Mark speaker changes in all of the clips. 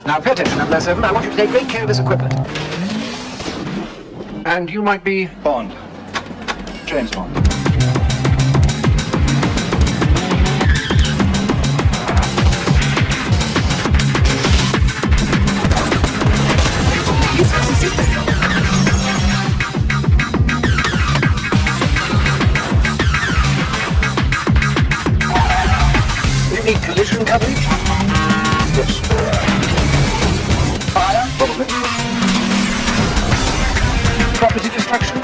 Speaker 1: Now, pay attention, Number 7. I want you to take great care of this equipment. And you might be...
Speaker 2: Bond. James Bond.
Speaker 1: You need collision coverage?
Speaker 2: Yes.
Speaker 1: Fire?
Speaker 2: Probably.
Speaker 1: Property destruction?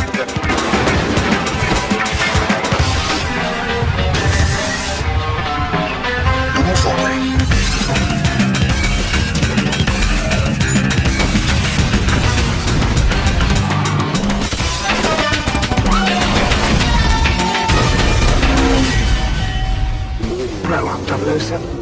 Speaker 2: Normal forwarding.
Speaker 1: Row up, 007.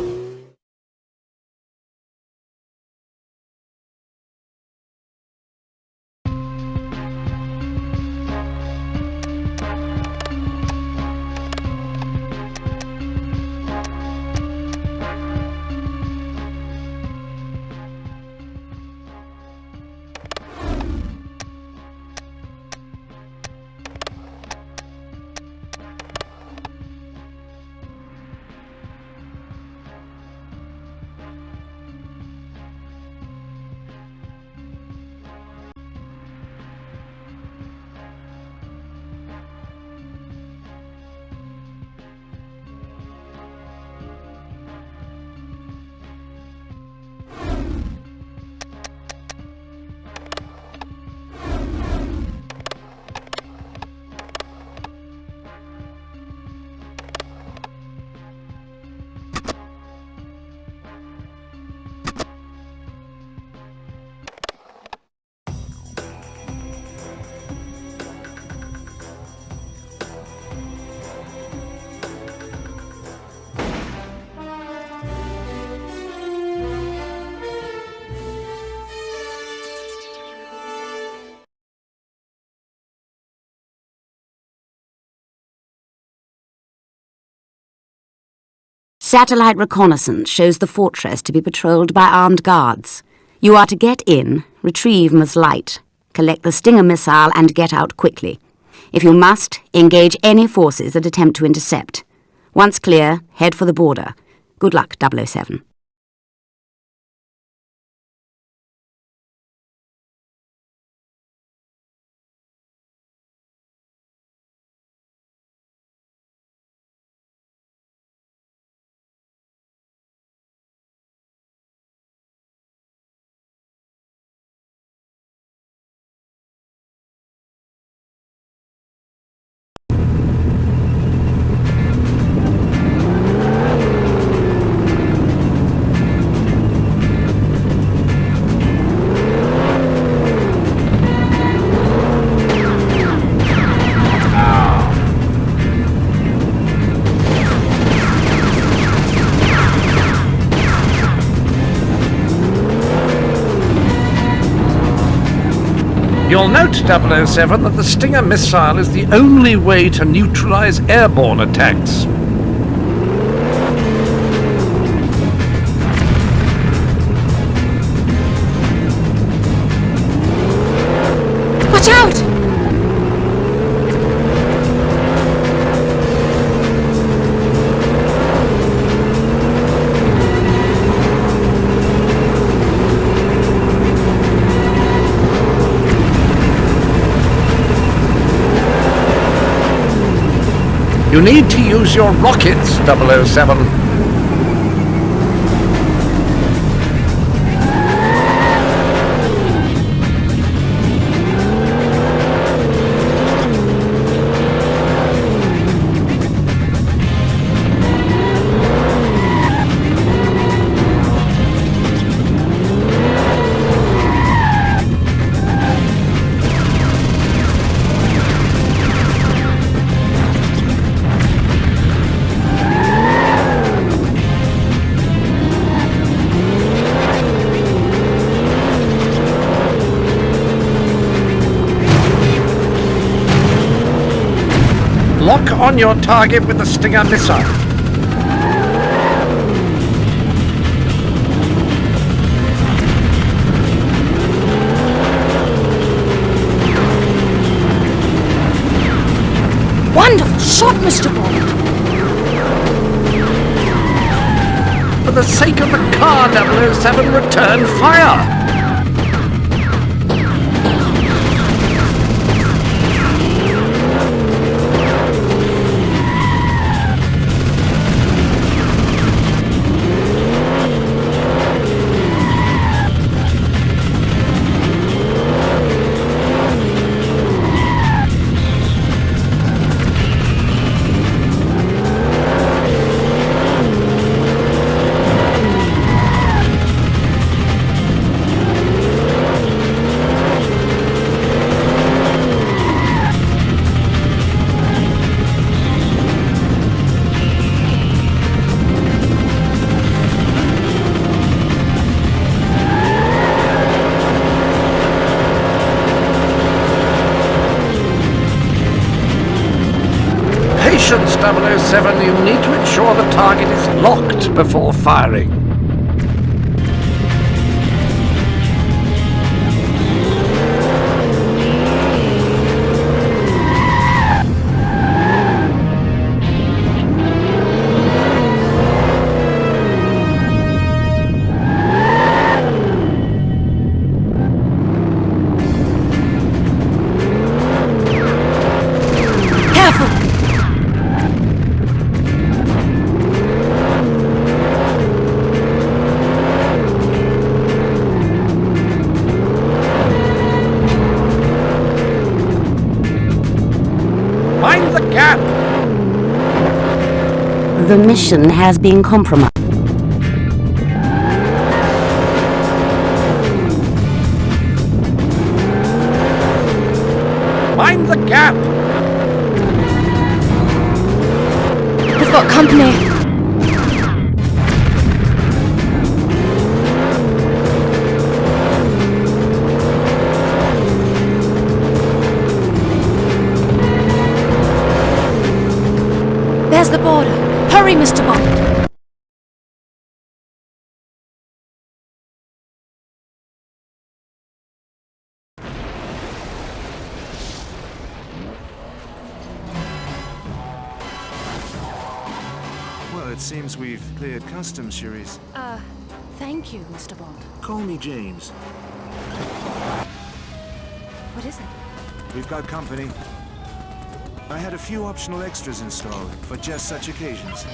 Speaker 3: Satellite reconnaissance shows the fortress to be patrolled by armed guards. You are to get in, retrieve Ms. Light, collect the Stinger missile and get out quickly. If you must, engage any forces that attempt to intercept. Once clear, head for the border. Good luck, 007.
Speaker 4: You'll note, 007, that the Stinger missile is the only way to neutralize airborne attacks.
Speaker 3: Watch out!
Speaker 4: You need to use your rockets, 007. Lock on your target with the Stinger missile.
Speaker 5: shot, Mr. Bond.
Speaker 4: For the sake of the car, 007, return fire! Patience, 007. You need to ensure the target is locked before firing. Mind the gap!
Speaker 3: The mission has been compromised.
Speaker 4: Mind the gap!
Speaker 5: We've got company. There's the border. Hurry, Mr. Bond.
Speaker 6: Well, it seems we've cleared customs, Cherise.
Speaker 5: Thank you, Mr. Bond.
Speaker 6: Call me James.
Speaker 5: What is it?
Speaker 6: We've got company. I had a few optional extras installed for just such occasions.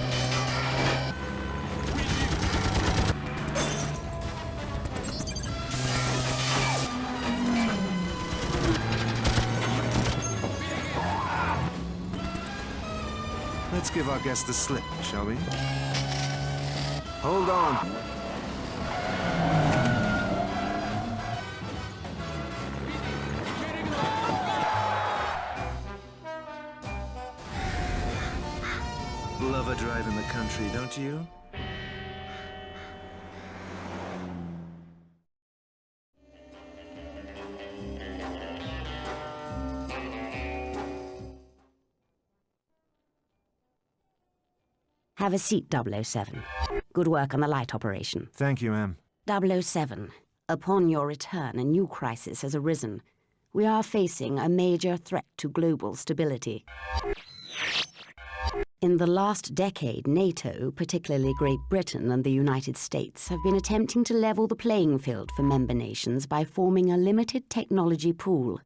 Speaker 6: Let's give our guest the slip, shall we? Hold on. Love a drive in the country, don't you?
Speaker 3: Have a seat, 007. Good work on the light operation.
Speaker 6: Thank you, ma'am.
Speaker 3: 007, upon your return, a new crisis has arisen. We are facing a major threat to global stability. In the last decade, NATO, particularly Great Britain and the United States, have been attempting to level the playing field for member nations by forming a limited technology pool.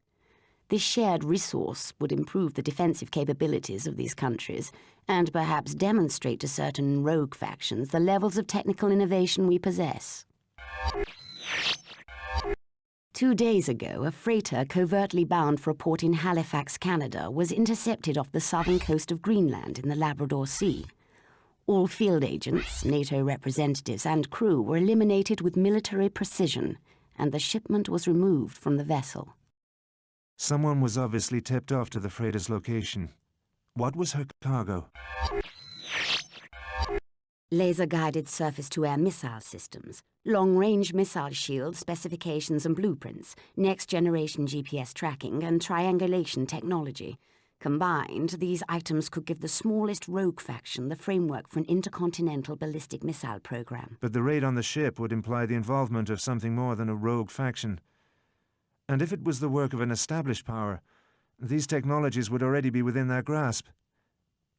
Speaker 3: This shared resource would improve the defensive capabilities of these countries and perhaps demonstrate to certain rogue factions the levels of technical innovation we possess. 2 days ago, a freighter covertly bound for a port in Halifax, Canada, was intercepted off the southern coast of Greenland in the Labrador Sea. All field agents, NATO representatives, and crew were eliminated with military precision, and the shipment was removed from the vessel.
Speaker 6: Someone was obviously tipped off to the freighter's location. What was her cargo?
Speaker 3: Laser-guided surface-to-air missile systems, long-range missile shield specifications and blueprints, next-generation GPS tracking, and triangulation technology. Combined, these items could give the smallest rogue faction the framework for an intercontinental ballistic missile program.
Speaker 6: But the raid on the ship would imply the involvement of something more than a rogue faction. And if it was the work of an established power, these technologies would already be within their grasp.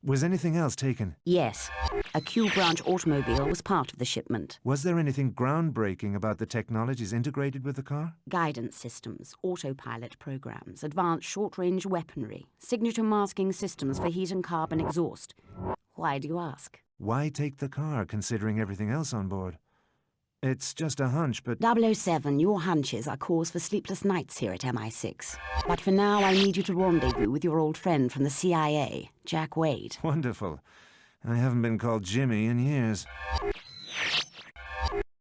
Speaker 6: Was anything else taken?
Speaker 3: Yes. A Q Branch automobile was part of the shipment.
Speaker 6: Was there anything groundbreaking about the technologies integrated with the car?
Speaker 3: Guidance systems, autopilot programs, advanced short-range weaponry, signature masking systems for heat and carbon exhaust. Why do you ask?
Speaker 6: Why take the car, considering everything else on board? It's just a hunch, but...
Speaker 3: 007, your hunches are cause for sleepless nights here at MI6. But for now, I need you to rendezvous with your old friend from the CIA, Jack Wade.
Speaker 6: Wonderful. I haven't been called Jimmy in years.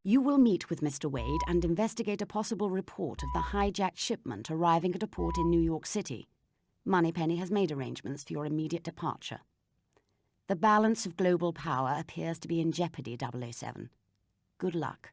Speaker 3: You will meet with Mr. Wade and investigate a possible report of the hijacked shipment arriving at a port in New York City. Moneypenny has made arrangements for your immediate departure. The balance of global power appears to be in jeopardy, 007. Good luck.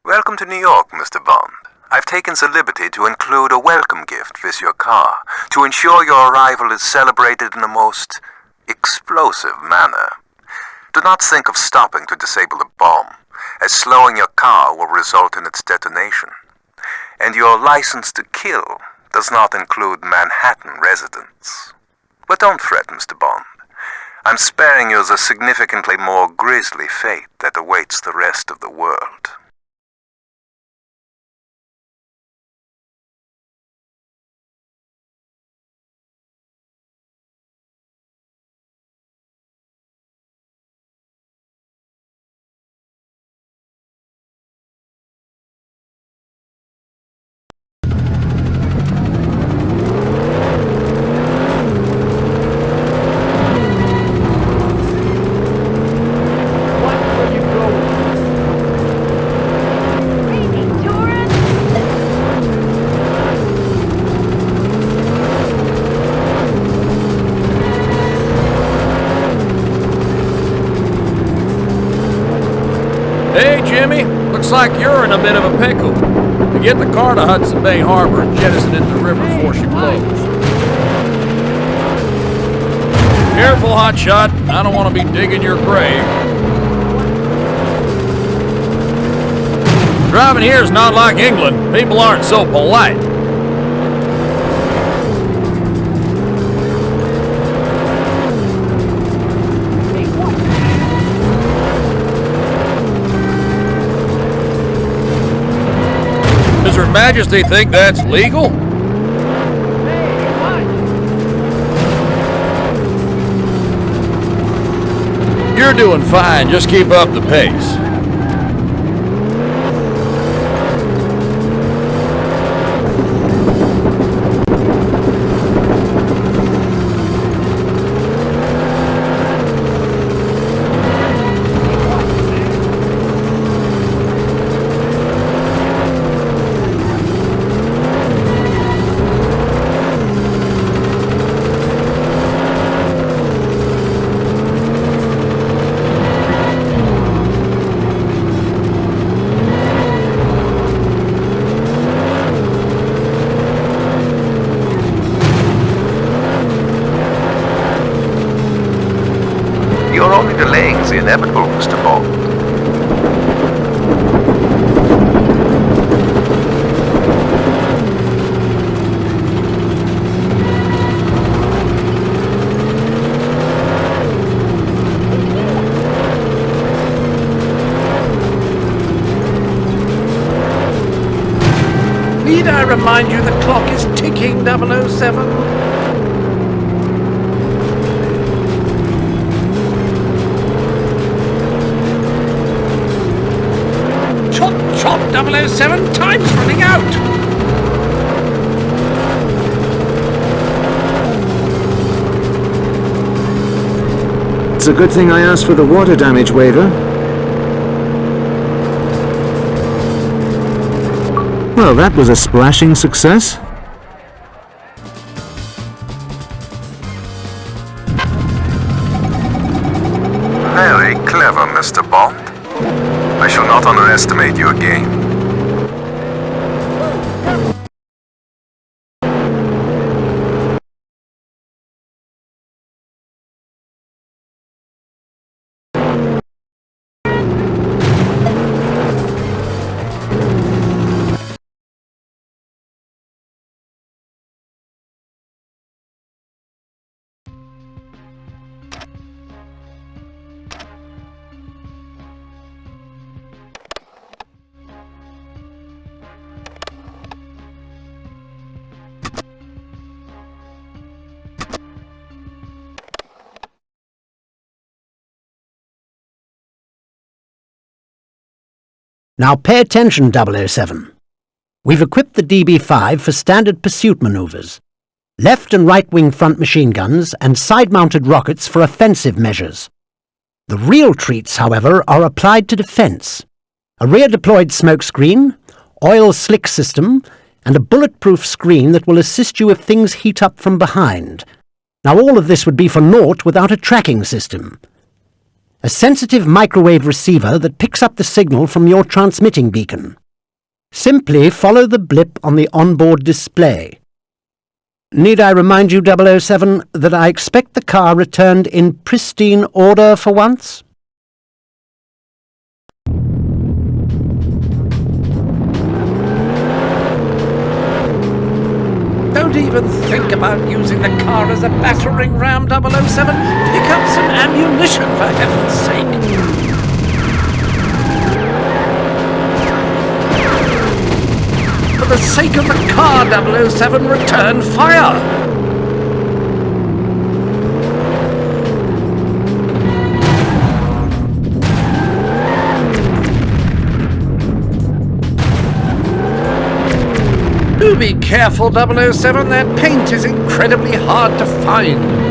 Speaker 7: Welcome to New York, Mr. Bond. I've taken the liberty to include a welcome gift with your car to ensure your arrival is celebrated in a most explosive manner. Do not think of stopping to disable the bomb, as slowing your car will result in its detonation. And your license to kill does not include Manhattan residents. But don't fret, Mr. Bond. I'm sparing you the significantly more grisly fate that awaits the rest of the world.
Speaker 4: Hey, Jimmy. Looks like you're in a bit of a pickle. To get the car to Hudson Bay Harbor and jettison it in the river before she blows. Careful, hotshot. I don't want to be digging your grave. Driving here is not like England. People aren't so polite. Does Her Majesty think that's legal? You're doing fine. Just keep up the pace.
Speaker 7: You're only delaying the inevitable, Mr. Bond.
Speaker 4: Need I remind you the clock is ticking, 007? Chop, 007, time's running out!
Speaker 6: It's a good thing I asked for the water damage waiver. Well, that was a splashing success.
Speaker 7: Very clever, Mr. Bond. I shall not underestimate your game.
Speaker 8: Now pay attention, 007. We've equipped the DB-5 for standard pursuit maneuvers, left and right-wing front machine guns and side-mounted rockets for offensive measures. The real treats, however, are applied to defence. A rear-deployed smoke screen, oil slick system, and a bulletproof screen that will assist you if things heat up from behind. Now all of this would be for naught without a tracking system. A sensitive microwave receiver that picks up the signal from your transmitting beacon. Simply follow the blip on the onboard display. Need I remind you, 007, that I expect the car returned in pristine order for once?
Speaker 9: Don't even think about using the car as a battering ram, 007. Pick up some ammunition, for heaven's sake. For the sake of the car, 007, return fire! Do be careful, 007, that paint is incredibly hard to find.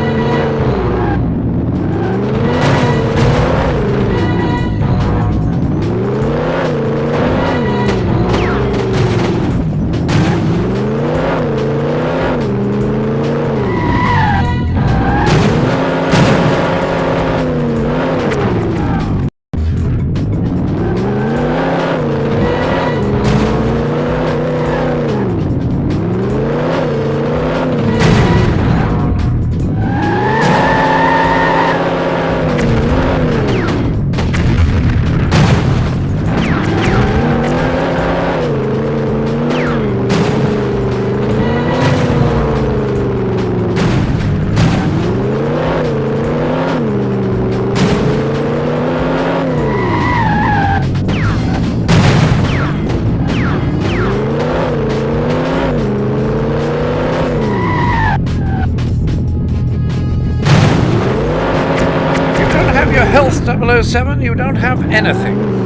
Speaker 9: Health 007, you don't have anything.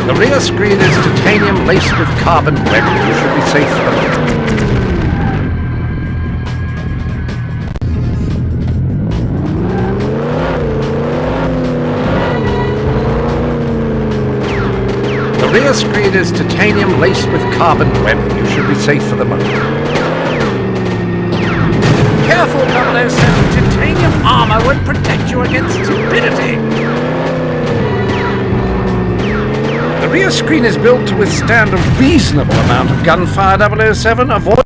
Speaker 9: The rear screen is titanium laced with carbon webbing. You should be safe for a moment. The rear screen is titanium laced with carbon webbing. You should be safe for the moment. Careful, 007. Titanium armor would protect you against stupidity. The rear screen is built to withstand a reasonable amount of gunfire, 007. Avoid...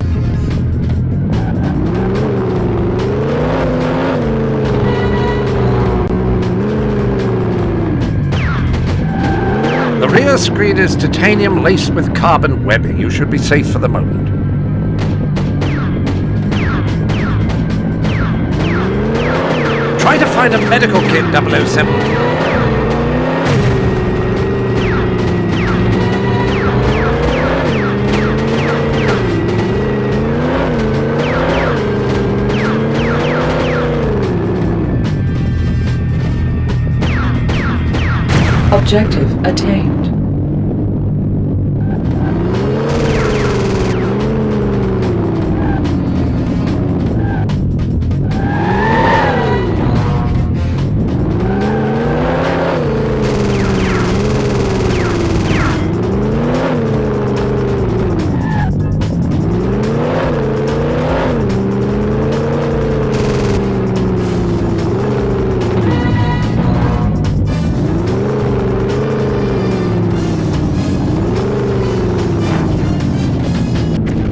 Speaker 9: The rear screen is titanium laced with carbon webbing. You should be safe for the moment. Try to find a medical kit, 007.
Speaker 10: Objective attained.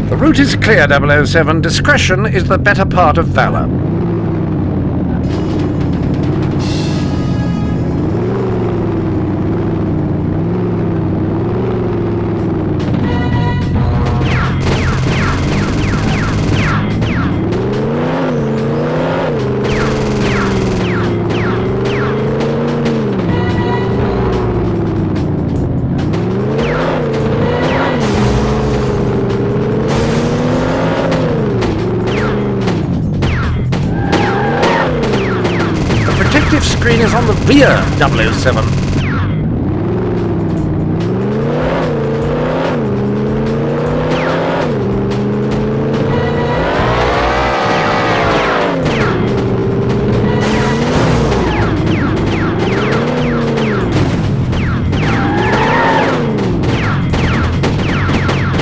Speaker 9: The route is clear, 007. Discretion is the better part of valor. The screen is on the rear, 007.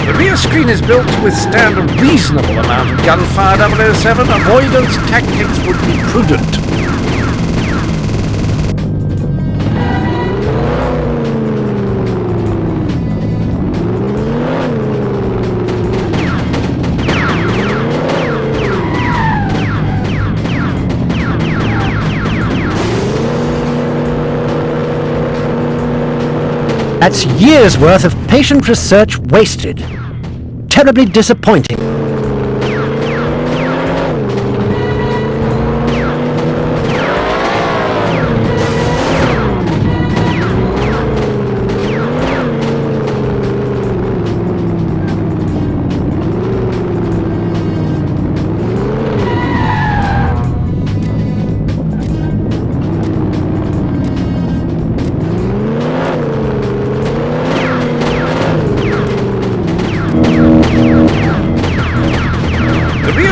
Speaker 9: The rear screen is built to withstand a reasonable amount of gunfire, 007. Avoidance tactics would be prudent.
Speaker 8: That's years' worth of patient research wasted. Terribly disappointing.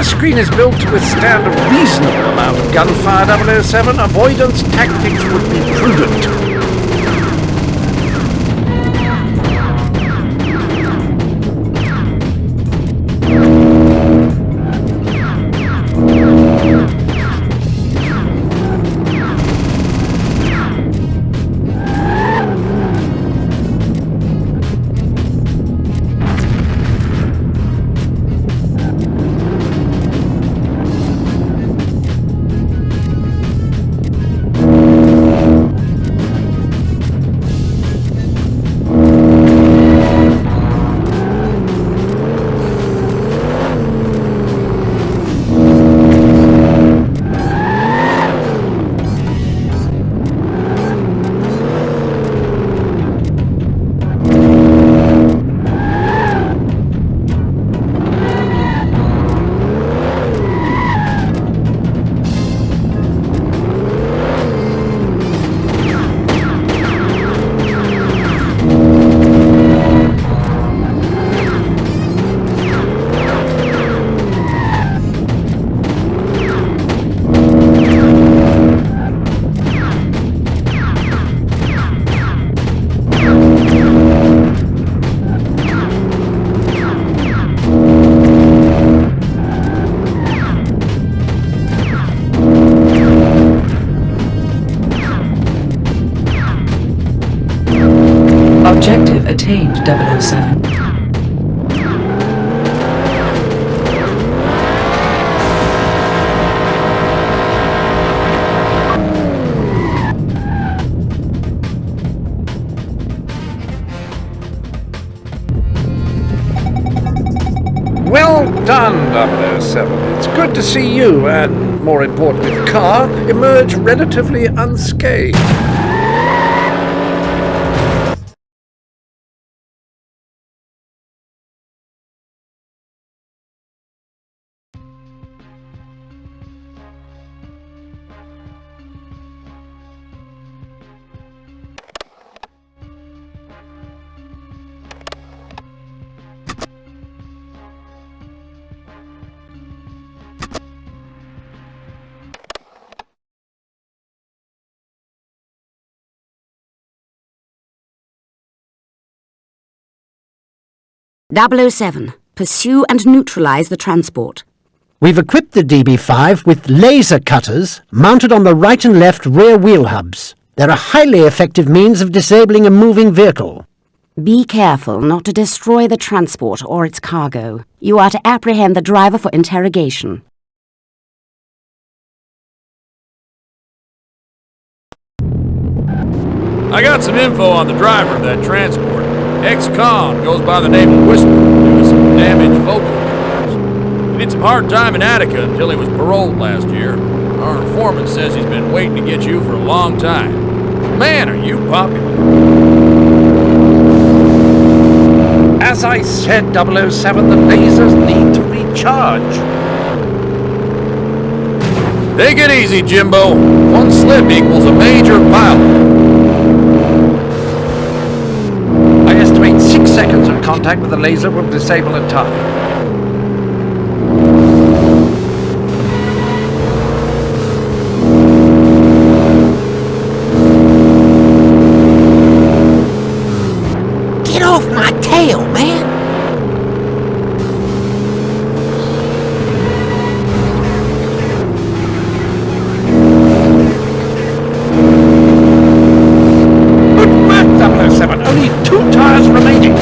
Speaker 9: The screen is built to withstand a reasonable amount of gunfire, 007. Avoidance tactics would be prudent.
Speaker 10: attained, 007.
Speaker 9: Well done, 007. It's good to see you, and more importantly, the car, emerge relatively unscathed.
Speaker 3: .007. Pursue and neutralize the transport.
Speaker 8: We've equipped the DB5 with laser cutters mounted on the right and left rear wheel hubs. They're a highly effective means of disabling a moving vehicle.
Speaker 3: Be careful not to destroy the transport or its cargo. You are to apprehend the driver for interrogation.
Speaker 4: I got some info on the driver of that transport. Ex-con goes by the name of Whisper due to some damaged vocal cords. He did some hard time in Attica until he was paroled last year. Our informant says he's been waiting to get you for a long time. Man, are you popular.
Speaker 9: As I said, 007, the lasers need to recharge.
Speaker 4: Take it easy, Jimbo. One slip equals a major pileup.
Speaker 9: I estimate 6 seconds of contact with the laser will disable a target.
Speaker 8: Get off my tail, man!
Speaker 9: Good work, 007. Only 2 tires remaining.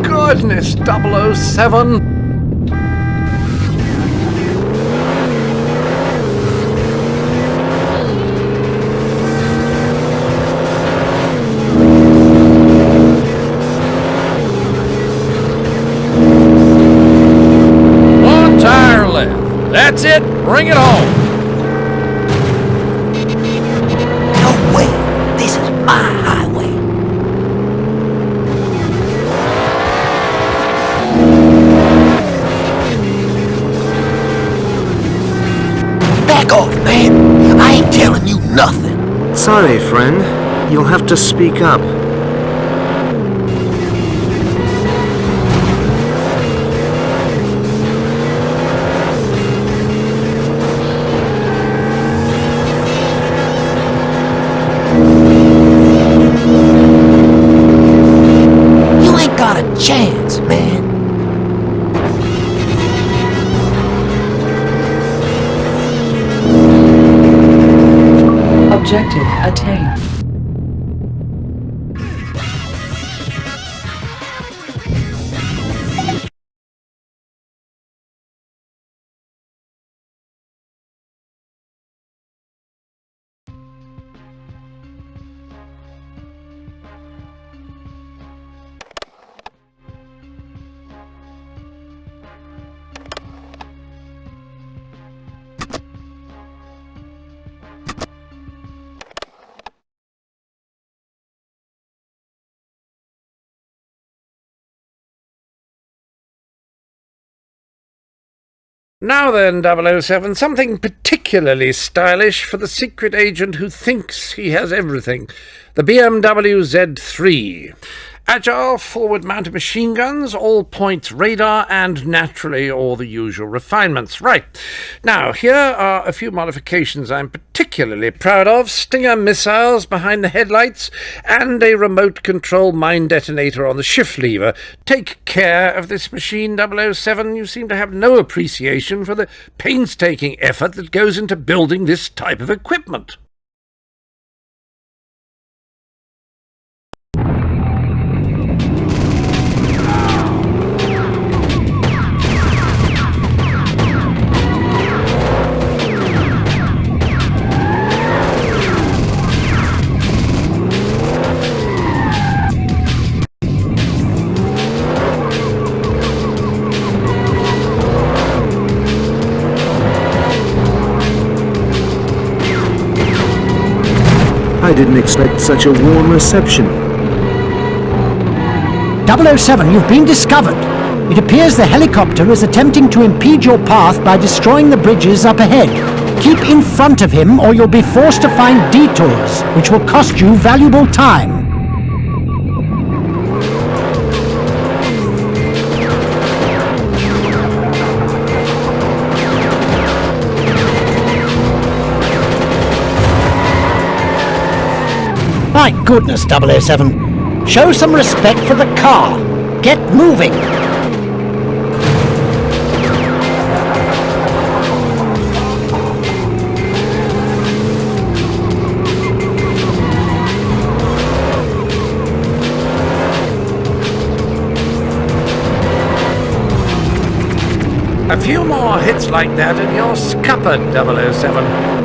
Speaker 9: Goodness, 007.
Speaker 4: One tire left. That's it. Bring it home.
Speaker 8: No way! This is my highway! Back off, man! I ain't telling you nothing!
Speaker 11: Sorry, friend. You'll have to speak up.
Speaker 8: You ain't got a chance, man!
Speaker 10: Objective attained.
Speaker 9: Now then, 007, something particularly stylish for the secret agent who thinks he has everything. The BMW Z3. Agile, forward-mounted machine guns, all-points radar, and naturally all the usual refinements. Right. Now, here are a few modifications I'm particularly proud of. Stinger missiles behind the headlights, and a remote control mine detonator on the shift lever. Take care of this machine, 007. You seem to have no appreciation for the painstaking effort that goes into building this type of equipment.
Speaker 11: didn't expect such a warm reception.
Speaker 8: 007, you've been discovered. It appears the helicopter is attempting to impede your path by destroying the bridges up ahead. Keep in front of him or you'll be forced to find detours, which will cost you valuable time. My goodness, 007. Show some respect for the car. Get moving.
Speaker 9: A few more hits like that and you're scuppered, 007.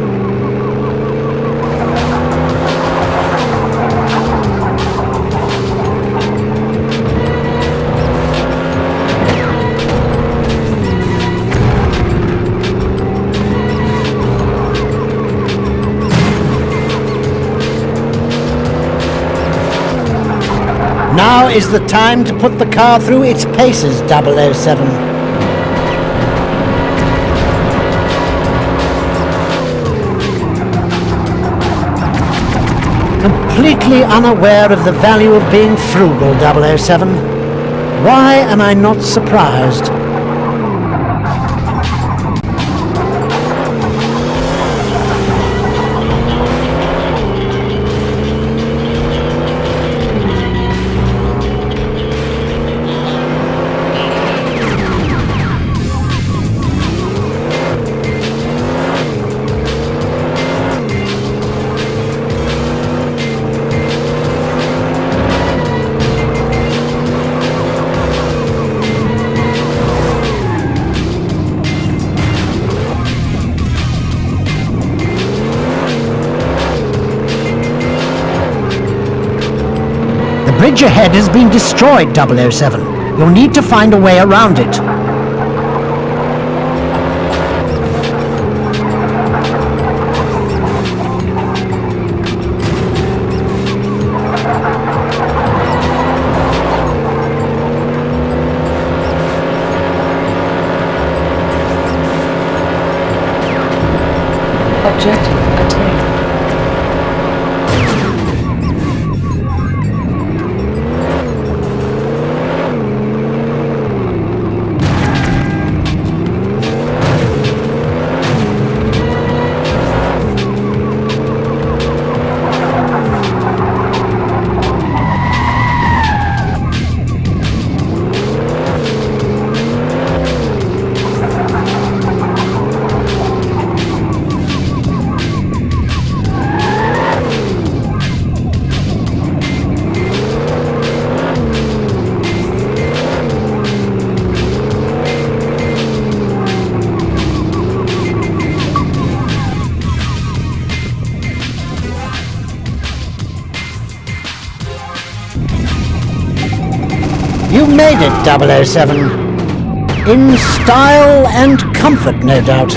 Speaker 8: Now is the time to put the car through its paces, 007. Completely unaware of the value of being frugal, 007. Why am I not surprised? The bridge ahead has been destroyed, 007. You'll need to find a way around it.
Speaker 10: Objective attained.
Speaker 8: You made it, 007. In style and comfort, no doubt.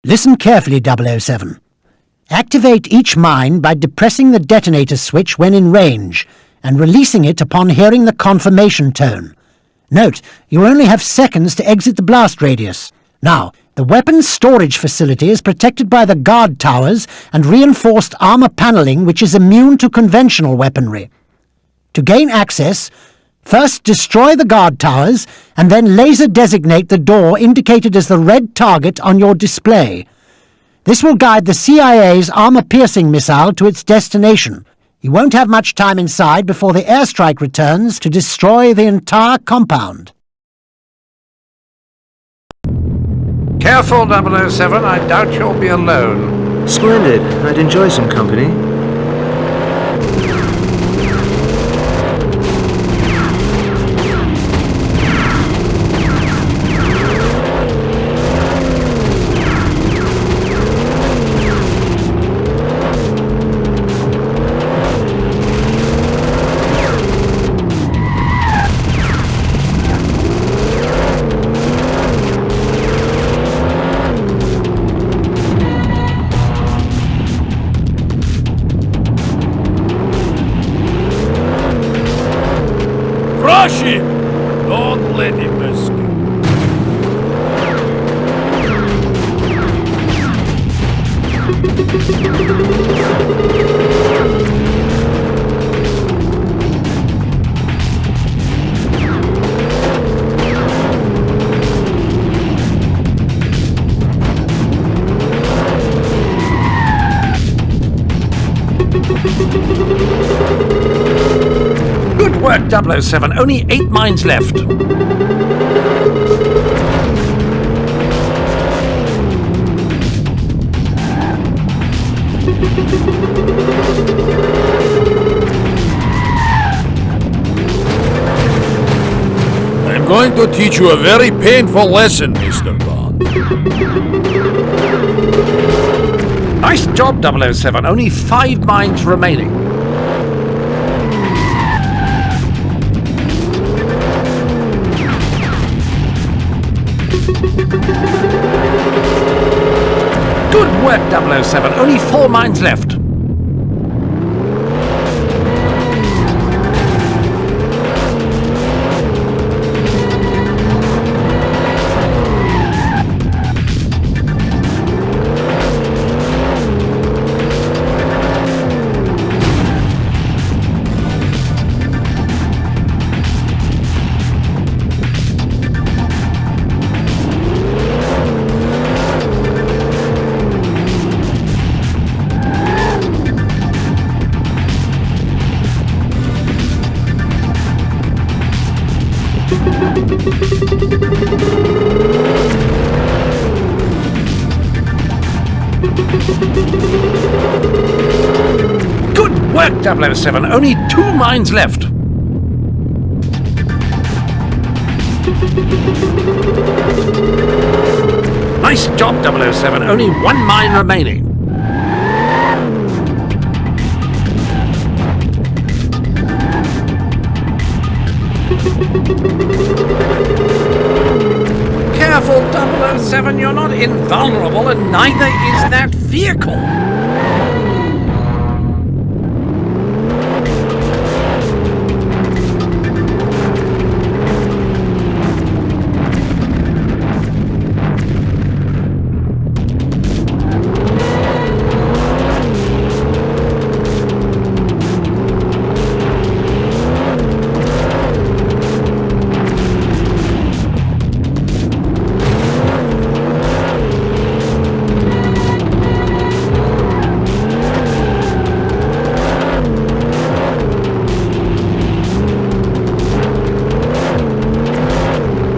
Speaker 8: Listen carefully, 007. Activate each mine by depressing the detonator switch when in range, and releasing it upon hearing the confirmation tone. Note, you only have seconds to exit the blast radius. Now, the weapons storage facility is protected by the guard towers and reinforced armor paneling which is immune to conventional weaponry. To gain access, first destroy the guard towers, and then laser designate the door indicated as the red target on your display. This will guide the CIA's armor-piercing missile to its destination. You won't have much time inside before the airstrike returns to destroy the entire compound.
Speaker 9: Careful, 007. I doubt you'll be alone.
Speaker 11: Splendid. I'd enjoy some company.
Speaker 4: Crush him! Don't let him escape.
Speaker 9: Good work, 007. Only 8 mines left.
Speaker 4: I'm going to teach you a very painful lesson, Mr. Bond.
Speaker 9: Nice job, 007. Only 5 mines remaining. Good work, 007. Only 4 mines left. Good work, 007. Only 2 mines left. Nice job, 007. Only 1 mine remaining. Careful, 007. You're not invulnerable, and neither is that vehicle.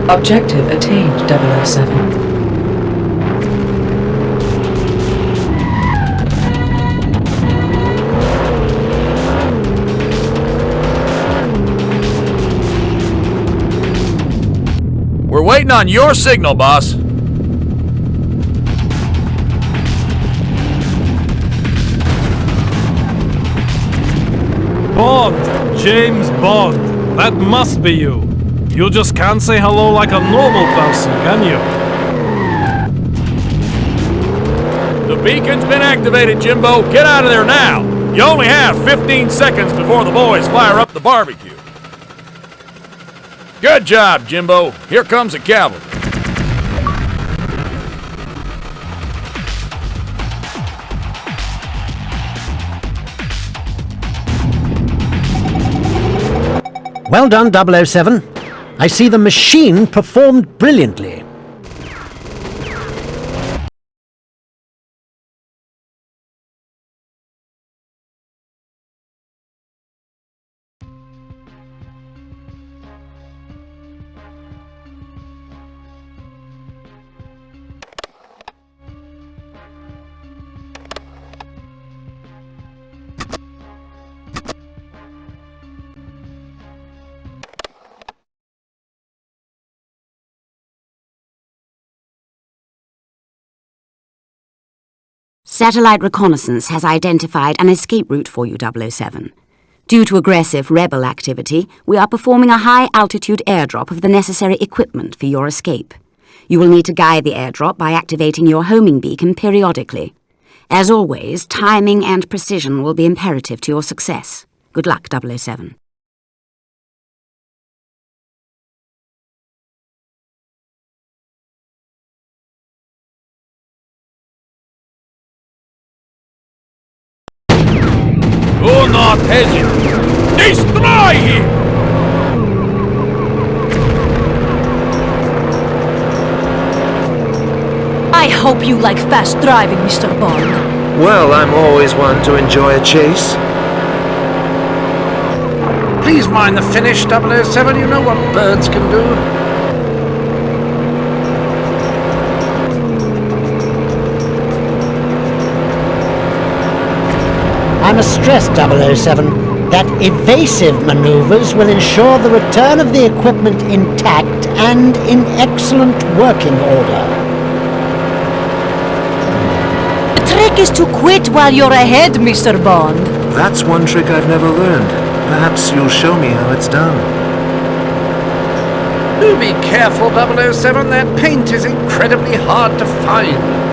Speaker 10: Objective attained, 007.
Speaker 4: We're waiting on your signal, boss.
Speaker 12: Bond! James Bond! That must be you! You just can't say hello like a normal person, can you?
Speaker 4: The beacon's been activated, Jimbo. Get out of there now. You only have 15 seconds before the boys fire up the barbecue. Good job, Jimbo. Here comes the cavalry.
Speaker 8: Well done, 007. I see the machine performed brilliantly.
Speaker 3: Satellite reconnaissance has identified an escape route for you, 007. Due to aggressive rebel activity, we are performing a high-altitude airdrop of the necessary equipment for your escape. You will need to guide the airdrop by activating your homing beacon periodically. As always, timing and precision will be imperative to your success. Good luck, 007.
Speaker 4: Do not hesitate! Destroy him!
Speaker 5: I hope you like fast driving, Mr. Bond.
Speaker 11: Well, I'm always one to enjoy a chase.
Speaker 9: Please mind the finish, 007. You know what birds can do.
Speaker 8: I must stress, 007, that evasive maneuvers will ensure the return of the equipment intact and in excellent working order.
Speaker 5: The trick is to quit while you're ahead, Mr. Bond.
Speaker 11: That's one trick I've never learned. Perhaps you'll show me how it's done.
Speaker 9: Do be careful, 007. That paint is incredibly hard to find.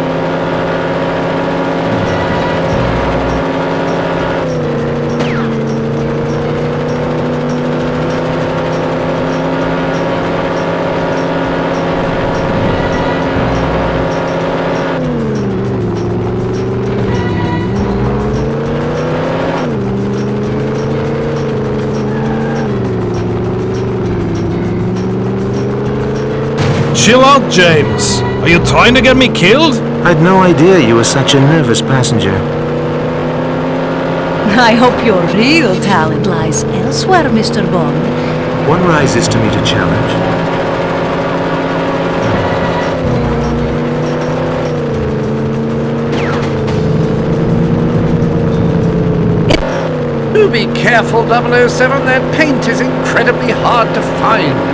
Speaker 12: Chill out, James. Are you trying to get me killed?
Speaker 11: I'd no idea you were such a nervous passenger.
Speaker 5: I hope your real talent lies elsewhere, Mr. Bond.
Speaker 11: One rises to meet a challenge.
Speaker 9: Do be careful, 007. That paint is incredibly hard to find.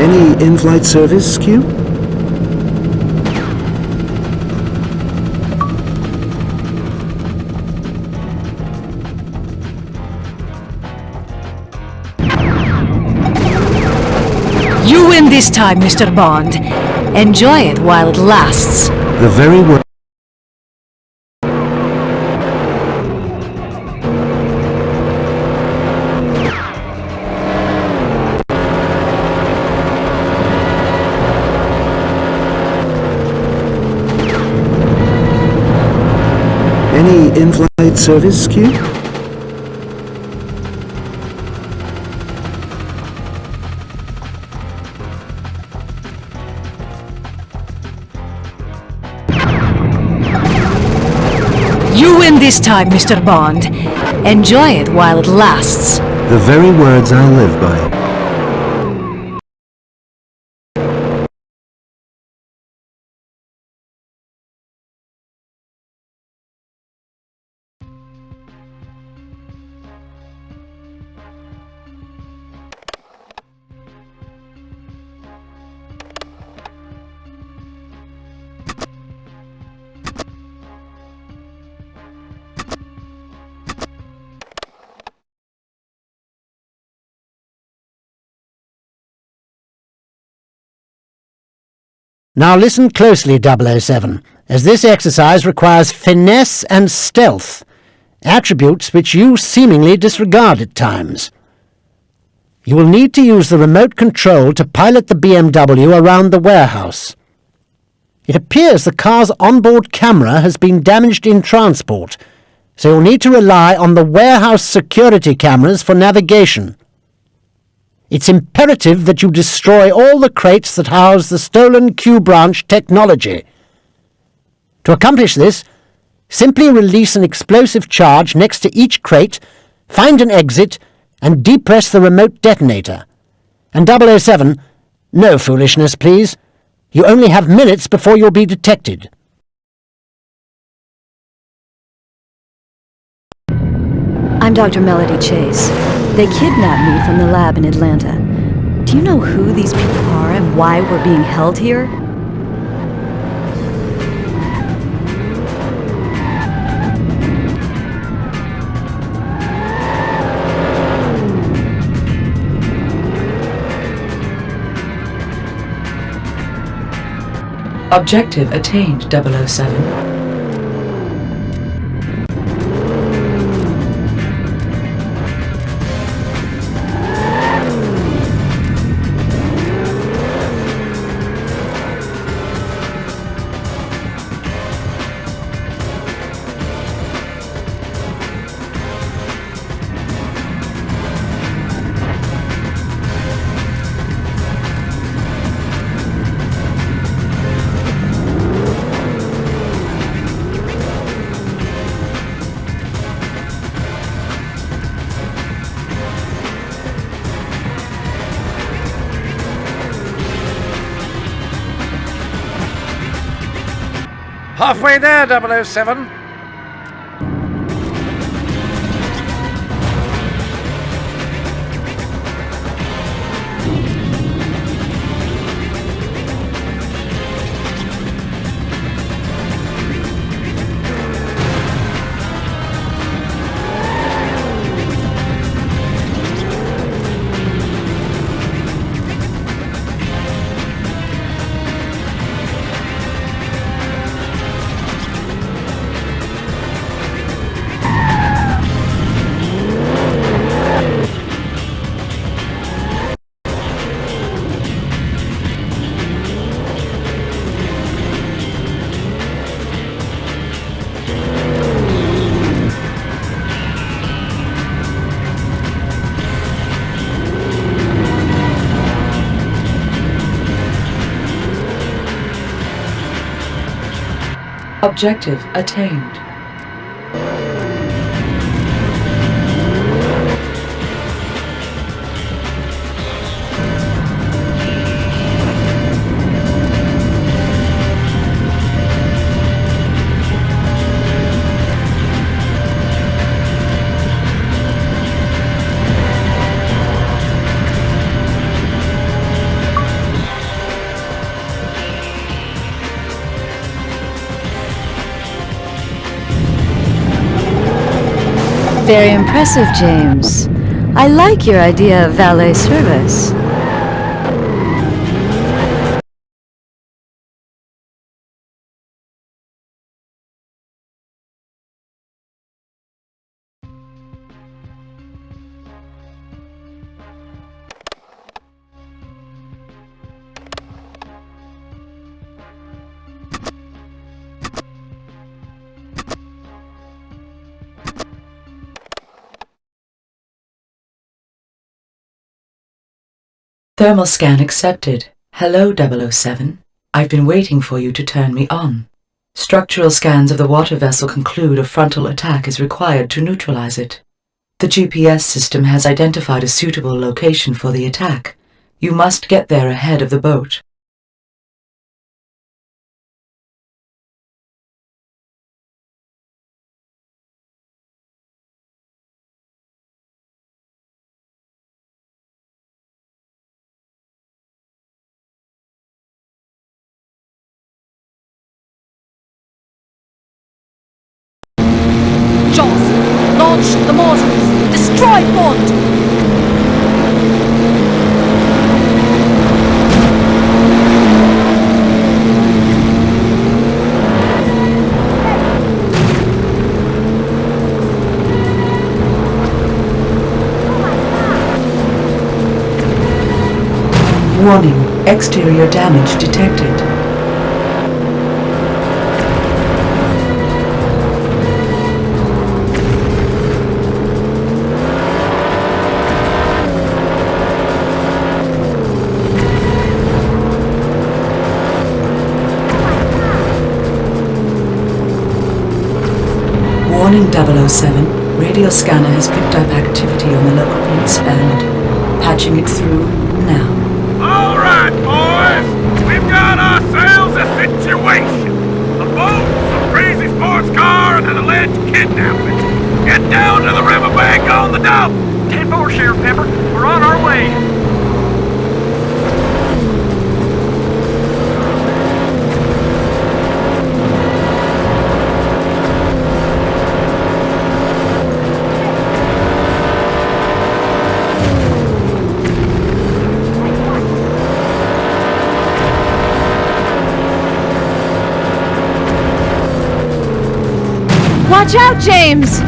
Speaker 11: Any in-flight service, Q?
Speaker 5: You win this time, Mr. Bond. Enjoy it while it lasts.
Speaker 11: The very word. Any in-flight service, Q?
Speaker 5: You win this time, Mr. Bond. Enjoy it while it lasts.
Speaker 11: The very words I'll live by.
Speaker 8: Now listen closely, 007, as this exercise requires finesse and stealth, attributes which you seemingly disregard at times. You will need to use the remote control to pilot the BMW around the warehouse. It appears the car's onboard camera has been damaged in transport, so you'll need to rely on the warehouse security cameras for navigation. It's imperative that you destroy all the crates that house the stolen Q-branch technology. To accomplish this, simply release an explosive charge next to each crate, find an exit, and depress the remote detonator. And 007, no foolishness, please. You only have minutes before you'll be detected.
Speaker 13: I'm Dr. Melody Chase. They kidnapped me from the lab in Atlanta. Do you know who these people are and why we're being held here?
Speaker 10: Objective attained, 007.
Speaker 9: Halfway there, 007.
Speaker 10: Objective attained.
Speaker 13: Very impressive, James. I like your idea of valet service.
Speaker 10: Thermal scan accepted. Hello, 007. I've been waiting for you to turn me on. Structural scans of the water vessel conclude a frontal attack is required to neutralize it. The GPS system has identified a suitable location for the attack. You must get there ahead of the boat.
Speaker 5: Jaws, launch the mortars! Destroy Bond!
Speaker 10: Warning, exterior damage detected. Warning 007. Radio scanner has picked up activity on the local police band. Patching it through now.
Speaker 4: All right, boys. We've got ourselves a situation. A boat, some crazy sports car, and an alleged kidnapping. Get down to the riverbank on the double.
Speaker 14: 10-4, Sheriff Pepper. We're on our way.
Speaker 13: Watch out, James!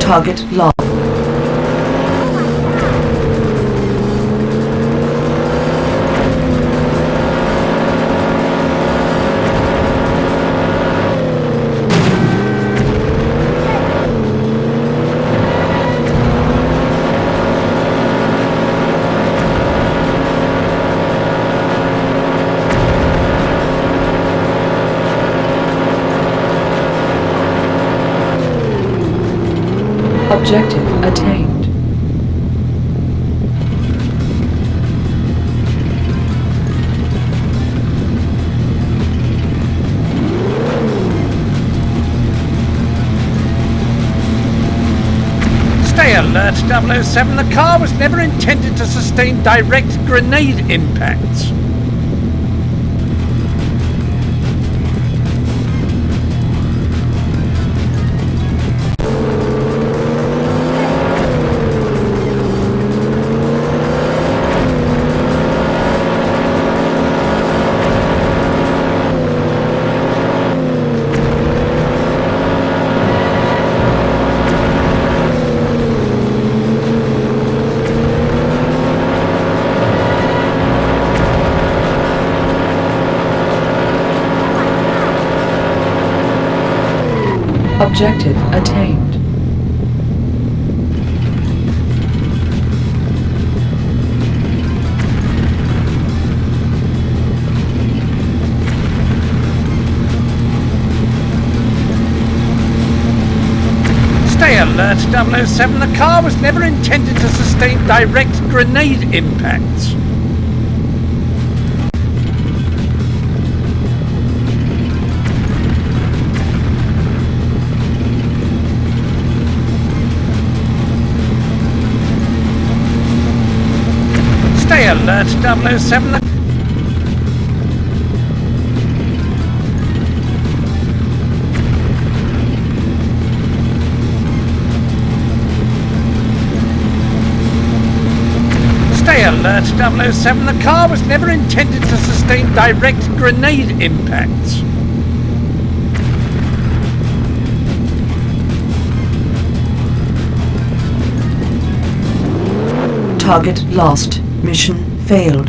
Speaker 10: Target locked. Objective attained.
Speaker 9: Stay alert, 007. The car was never intended to sustain direct grenade impacts.
Speaker 10: Objective attained.
Speaker 9: Stay alert, 007. The car was never intended to sustain direct grenade impacts. Stay alert, 007. Stay alert, 007. The car was never intended to sustain direct grenade impacts.
Speaker 10: Target lost. Mission failed.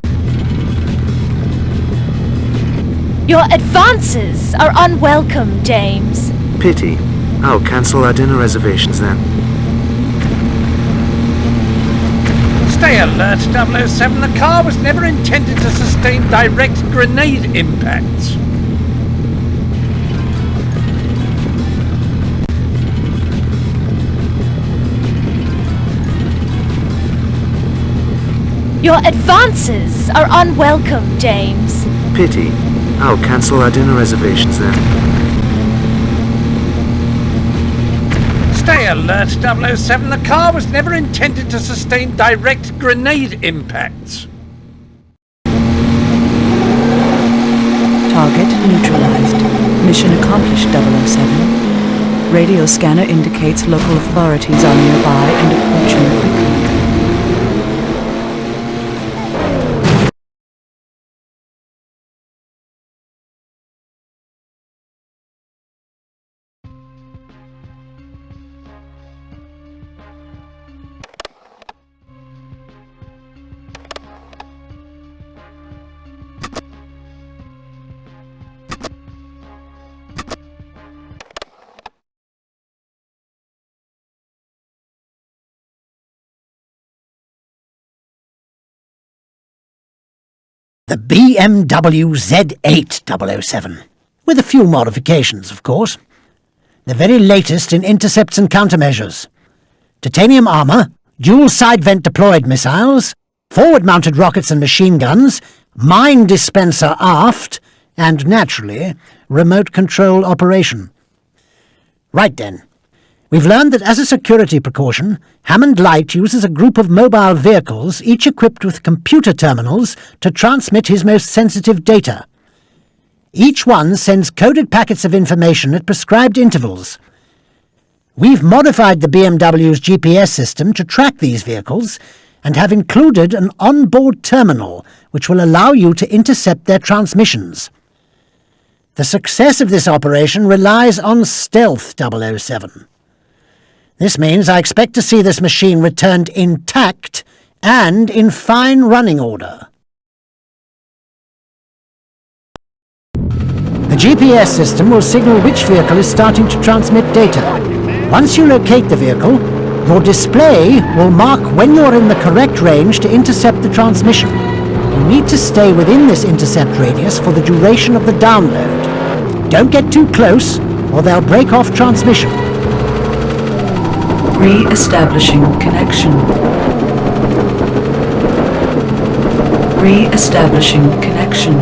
Speaker 13: Your advances are unwelcome, James.
Speaker 11: Pity. I'll cancel our dinner reservations then.
Speaker 9: Stay alert, 007. The car was never intended to sustain direct grenade impacts.
Speaker 13: Your advances are unwelcome, James.
Speaker 11: Pity. I'll cancel our dinner reservations then.
Speaker 9: Stay alert, 007. The car was never intended to sustain direct grenade impacts.
Speaker 10: Target neutralized. Mission accomplished, 007. Radio scanner indicates local authorities are nearby and approaching quickly.
Speaker 8: The BMW Z8 007, with a few modifications, of course. The very latest in intercepts and countermeasures. Titanium armour, dual side vent deployed missiles, forward-mounted rockets and machine guns, mine dispenser aft, and, naturally, remote control operation. Right then. We've learned that as a security precaution, Hammond Light uses a group of mobile vehicles, each equipped with computer terminals, to transmit his most sensitive data. Each one sends coded packets of information at prescribed intervals. We've modified the BMW's GPS system to track these vehicles and have included an onboard terminal which will allow you to intercept their transmissions. The success of this operation relies on stealth 007. This means I expect to see this machine returned intact and in fine running order. The GPS system will signal which vehicle is starting to transmit data. Once you locate the vehicle, your display will mark when you're in the correct range to intercept the transmission. You need to stay within this intercept radius for the duration of the download. Don't get too close, or they'll break off transmission.
Speaker 10: Re-establishing connection. Re-establishing connection.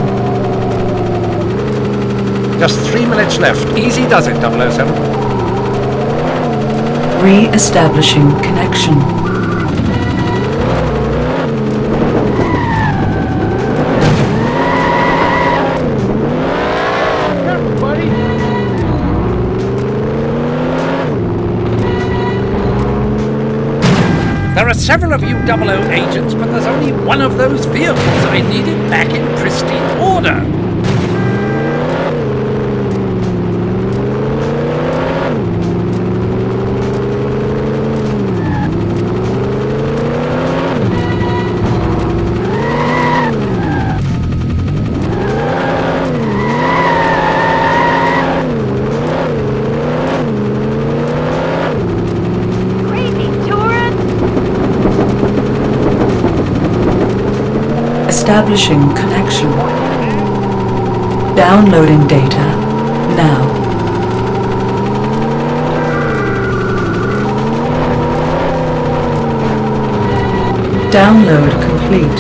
Speaker 9: Just 3 minutes left. Easy does it, 007.
Speaker 10: Re-establishing connection.
Speaker 9: There are several of you 00 agents, but there's only one of those vehicles I needed back in pristine order.
Speaker 10: Establishing connection. Downloading data now. Download complete.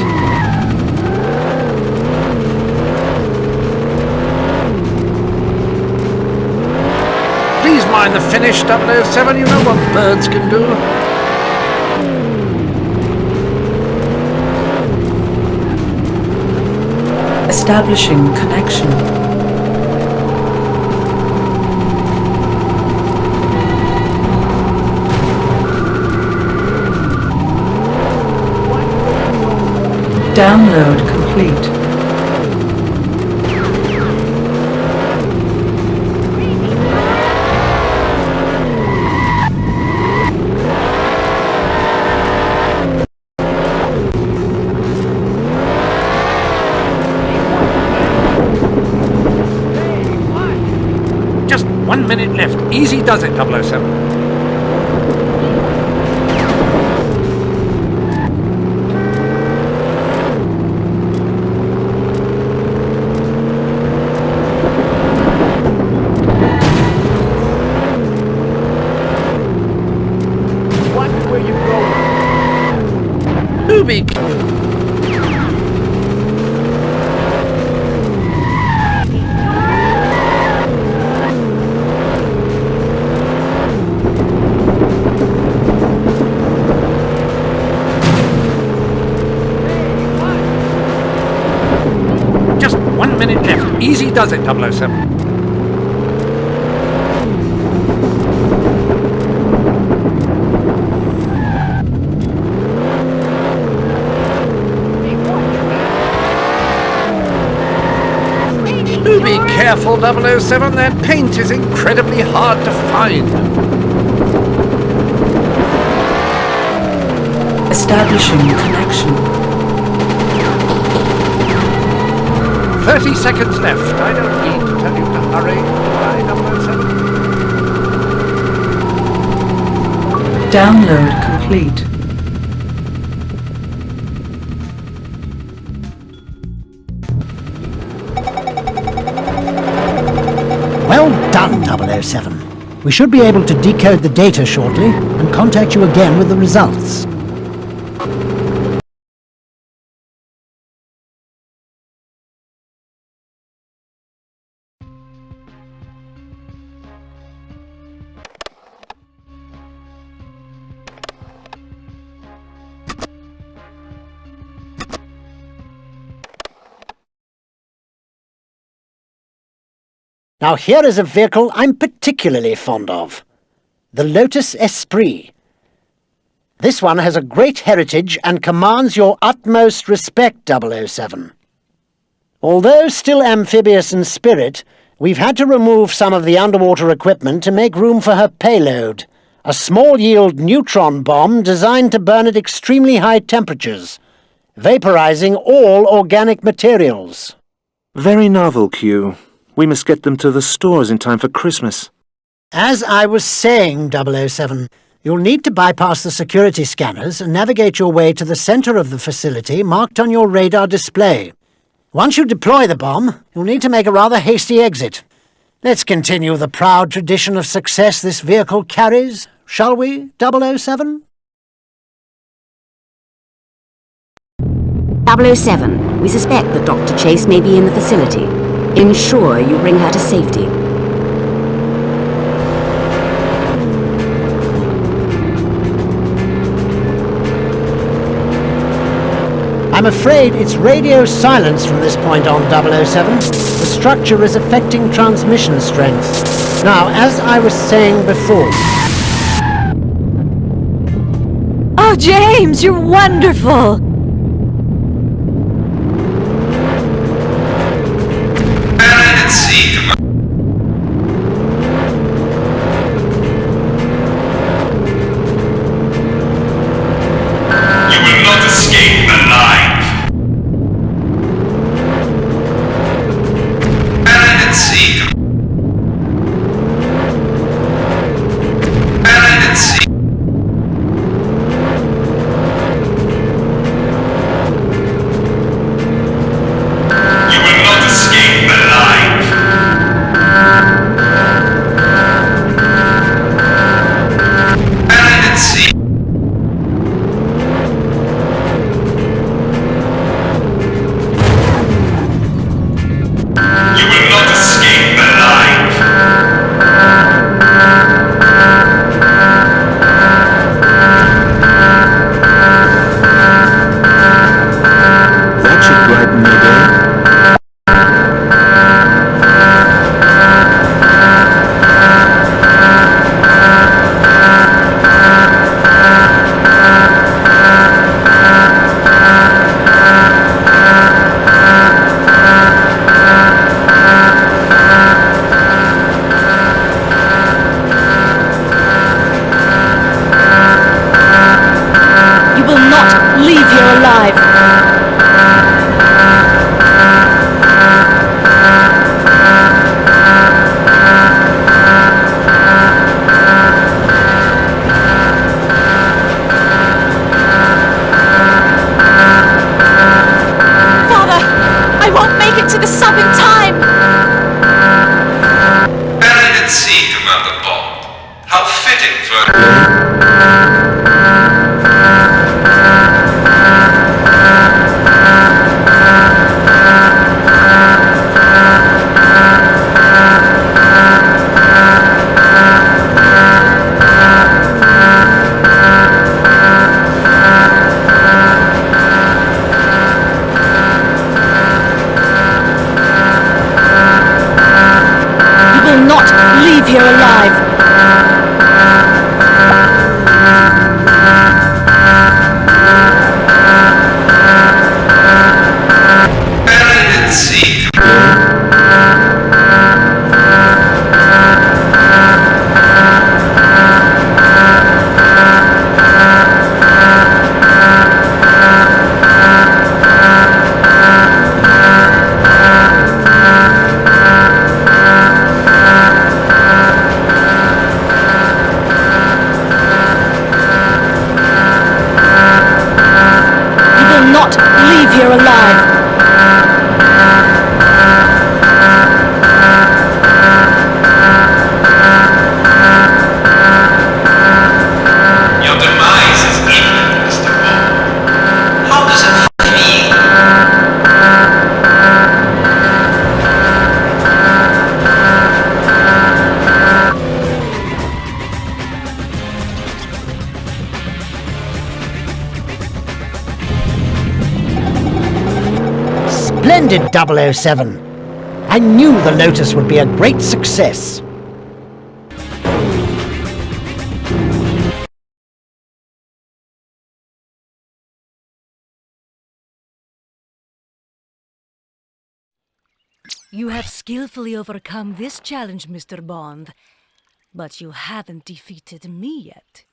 Speaker 9: Please mind the finish, 007. You know what birds can do.
Speaker 10: Establishing connection. Download complete.
Speaker 9: Just 1 minute left. Easy does it, 007. Booby. Just 1 minute left. Easy does it, 007. Do be careful, 007. That paint is incredibly hard to find.
Speaker 10: Establishing connection.
Speaker 9: 30 seconds left. I don't need to tell you to hurry. Bye, 007.
Speaker 10: Download complete.
Speaker 8: 007. We should be able to decode the data shortly and contact you again with the results. Now here is a vehicle I'm particularly fond of. The Lotus Esprit. This one has a great heritage and commands your utmost respect, 007. Although still amphibious in spirit, we've had to remove some of the underwater equipment to make room for her payload, a small-yield neutron bomb designed to burn at extremely high temperatures, vaporizing all organic materials.
Speaker 11: Very novel, Q. We must get them to the stores in time for Christmas.
Speaker 8: As I was saying, 007, you'll need to bypass the security scanners and navigate your way to the center of the facility marked on your radar display. Once you deploy the bomb, you'll need to make a rather hasty exit. Let's continue the proud tradition of success this vehicle carries, shall we, 007?
Speaker 3: 007, we suspect that Dr. Chase may be in the facility. Ensure you bring her to safety.
Speaker 8: I'm afraid it's radio silence from this point on, 007. The structure is affecting transmission strength. Now, as I was saying before...
Speaker 13: Oh, James, you're wonderful!
Speaker 8: Splendid, 007. I knew the Lotus would be a great success.
Speaker 5: You have skillfully overcome this challenge, Mr. Bond. But you haven't defeated me yet.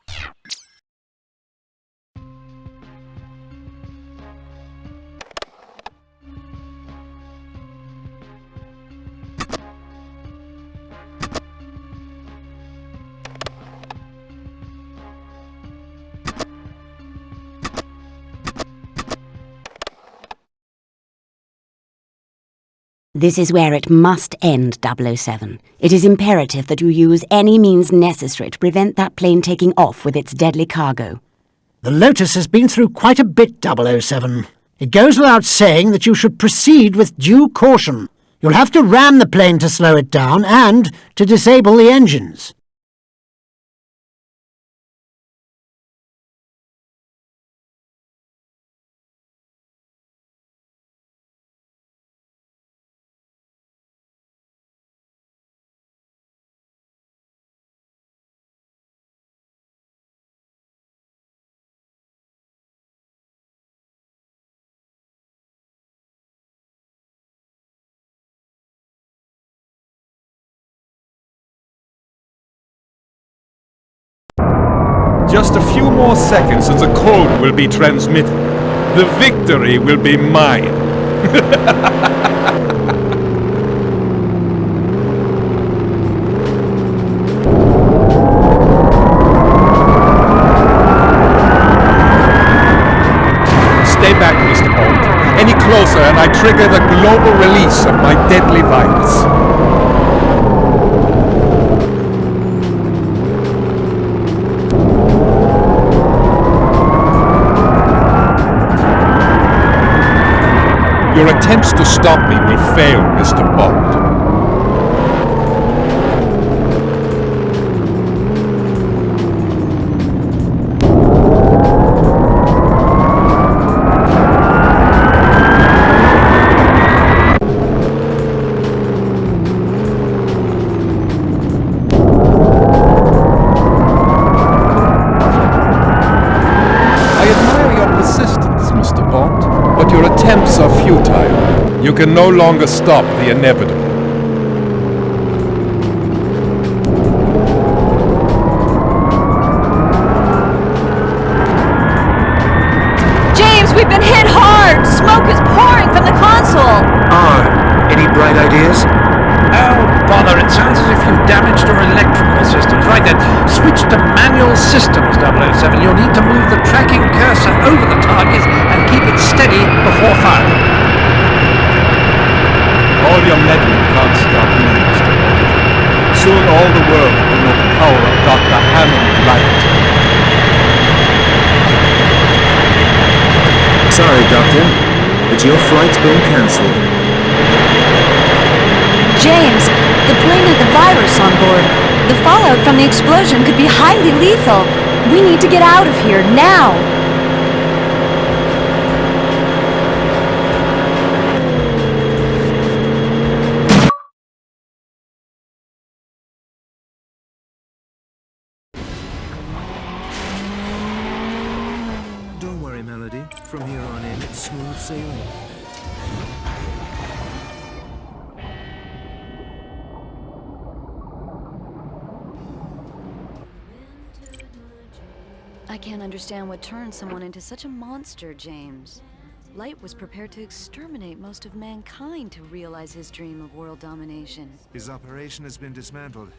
Speaker 3: This is where it must end, 007. It is imperative that you use any means necessary to prevent that plane taking off with its deadly cargo.
Speaker 8: The Lotus has been through quite a bit, 007. It goes without saying that you should proceed with due caution. You'll have to ram the plane to slow it down and to disable the engines.
Speaker 15: Just a few more seconds and the code will be transmitted. The victory will be mine. Stay back, Mr. Bond. Any closer and I trigger the global release of my deadly virus. Your attempts to stop me will fail, Mr. Bond. I admire your persistence, Mr. Bond. But your attempts are futile. You can no longer stop the inevitable.
Speaker 13: James, we've been hit hard! Smoke is pouring from the console!
Speaker 1: Any bright ideas?
Speaker 9: Oh, bother, it sounds as if you've damaged your electrical systems. Right then, switch to manual systems, 007. You'll need to move the tracking cursor over the target and keep it steady before firing.
Speaker 15: All your meddling can't stop me, Mr. Bond. Soon all the world will know the power of Dr. Hammond Light.
Speaker 11: Sorry, Doctor, but your flight's been cancelled.
Speaker 13: James, the plane had the virus on board. The fallout from the explosion could be highly lethal. We need to get out of here, now!
Speaker 6: Don't worry, Melody. From here on in, it's smooth sailing.
Speaker 13: I can't understand what turned someone into such a monster, James. Light was prepared to exterminate most of mankind to realize his dream of world domination.
Speaker 6: His operation has been dismantled.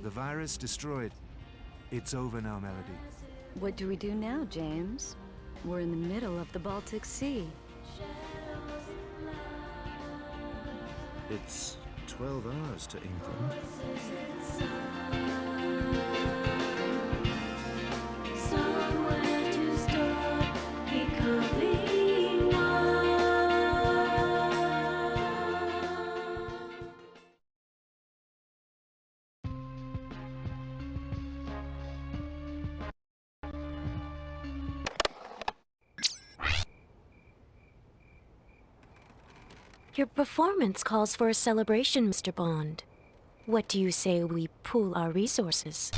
Speaker 6: The virus destroyed. It's over now, Melody.
Speaker 13: What do we do now, James? We're in the middle of the Baltic Sea.
Speaker 6: It's 12 hours to England.
Speaker 16: Your performance calls for a celebration, Mr. Bond. What do you say we pool our resources?